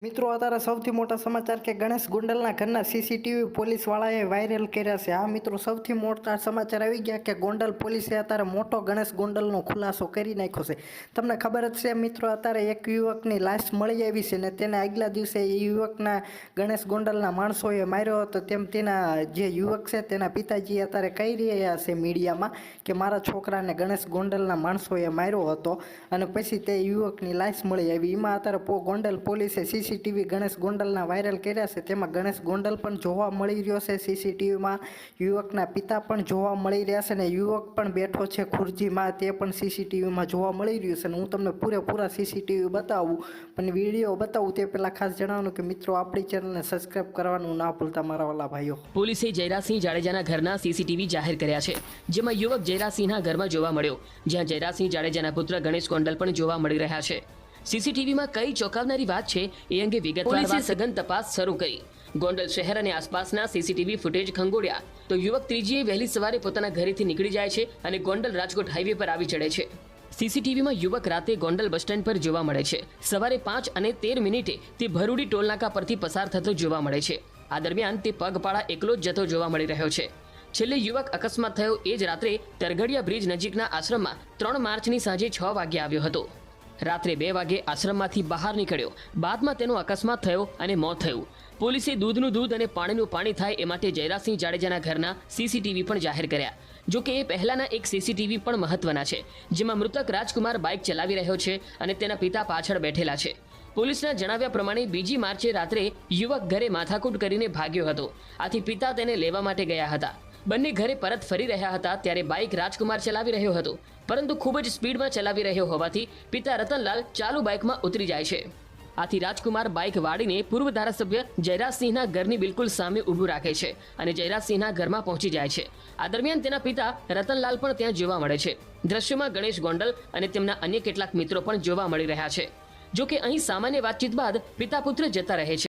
મિત્રો અત્યારે સૌથી મોટા સમાચાર કે ગણેશ ગોંડલના ઘરના સીસીટીવી પોલીસવાળાએ વાયરલ કર્યા છે। આ મિત્રો સૌથી મોટા સમાચાર આવી ગયા કે ગોંડલ પોલીસે અત્યારે મોટો ગણેશ ગોંડલનો ખુલાસો કરી નાખ્યો છે। તમને ખબર જ છે મિત્રો, અત્યારે એક યુવકની લાશ મળી આવી છે ને તેને આગલા દિવસે એ યુવકના ગણેશ ગોંડલના માણસોએ માર્યો હતો તેમ તેના જે યુવક છે તેના પિતાજી અત્યારે કહી રહ્યા છે મીડિયામાં કે મારા છોકરાને ગણેશ ગોંડલના માણસોએ માર્યો હતો અને પછી તે યુવકની લાશ મળી આવી। એમાં અત્યારે ગોંડલ પોલીસે સીસીટીવી ગણેશ ગોંડલના વાયરલ કર્યા છે। તેમાં ગણેશ ગોંડલ પણ જોવા મળી રહ્યો છે સીસીટીવીમાં, યુવકના પિતા પણ જોવા મળી રહ્યા છે ને યુવક પણ બેઠો છે ખુરજીમાં, તે પણ સીસીટીવીમાં જોવા મળી રહ્યું છે। અને હું તમને પૂરેપૂરા સીસીટીવી બતાવું, પણ વિડીયો બતાવું તે પહેલાં ખાસ જણાવવાનું કે મિત્રો આપણી ચેનલને સબસ્ક્રાઇબ કરવાનું ના ભૂલતા મારા વાલા ભાઈઓ। પોલીસે જયરાસિંહ જાડેજાના ઘરના સીસીટીવી જાહેર કર્યા છે, જેમાં યુવક જયરાસિંહના ઘરમાં જોવા મળ્યો, જ્યાં જયરાસિંહ જાડેજાના પુત્ર ગણેશ ગોંડલ પણ જોવા મળી રહ્યા છે। સીસીટીવીમાં કઈ ચોંકાવનારી વાત છે એ અંગે વિગતવાર સઘન તપાસ શરૂ કરી ગોંડલ શહેર અને આસપાસના સીસીટીવી ફૂટેજ ખંગોળ્યા તો યુવક ત્રીજીએ વહેલી સવારે પોતાના ઘરેથી નીકળી જાય છે અને ગોંડલ રાજકોટ હાઈવે પર આવી ચડે છે। સીસીટીવીમાં યુવક રાતે ગોંડલ બસ સ્ટેન્ડ પર જોવા મળે છે। સવારે 5:13 તે ભરૂડી ટોલનાકા પરથી પસાર થતો જોવા મળે છે। આ દરમિયાન તે પગપાળા એકલો જ જતો જોવા મળી રહ્યો છે। છેલ્લે યુવક અકસ્માત થયો એ જ રાત્રે તરઘડિયા બ્રિજ નજીકના આશ્રમમાં 3 માર્ચની સાંજે 6 વાગે આવ્યો હતો। રાત્રે 2 વાગે આશ્રમમાંથી બહાર નીકળ્યો, બાદમાં તેનો અકસ્માત થયો અને મોત થયું। પોલીસે દૂધનું દૂધ અને પાણીનું પાણી થાય એ માટે જયરાસિંહ જાડેજાના ઘરના સીસીટીવી પણ જાહેર કર્યા। જો કે એ પહેલાના એક સીસીટીવી પણ મહત્વના છે, જેમાં મૃતક રાજકુમાર બાઇક ચલાવી રહ્યો છે અને તેના પિતા પાછળ બેઠેલા છે। પોલીસના જણાવ્યા પ્રમાણે 2 માર્ચે રાત્રે યુવક ઘરે માથાકૂટ કરીને ભાગ્યો હતો, આથી પિતા તેને લેવા માટે ગયા હતા। બંને ઘરે પરત ફરી રહ્યા હતા ત્યારે બાઇક રાજકુમાર ચલાવી રહ્યો હતો, પરંતુ ખૂબ જ સ્પીડમાં ચલાવી રહ્યો હોવાથી પિતા રતનલાલ ચાલુ બાઇકમાં ઉતરી જાય છે। આથી રાજકુમાર બાઇક વાળીને પૂર્વ ધારાસભ્ય જયરાજસિંહના ઘરની બિલકુલ સામે ઊભું રાખે છે અને જયરાજસિંહના ઘરમાં પહોંચી જાય છે। આ દરમિયાન તેના પિતા રતનલાલ પણ ત્યાં જોવા મળે છે। દ્રશ્યમાં ગણેશ ગોંડલ અને તેમના અન્ય કેટલાક મિત્રો પણ જોવા મળી રહ્યા છે। જો કે અહીં સામાન્ય વાતચીત બાદ પિતા પુત્ર જતા રહે છે।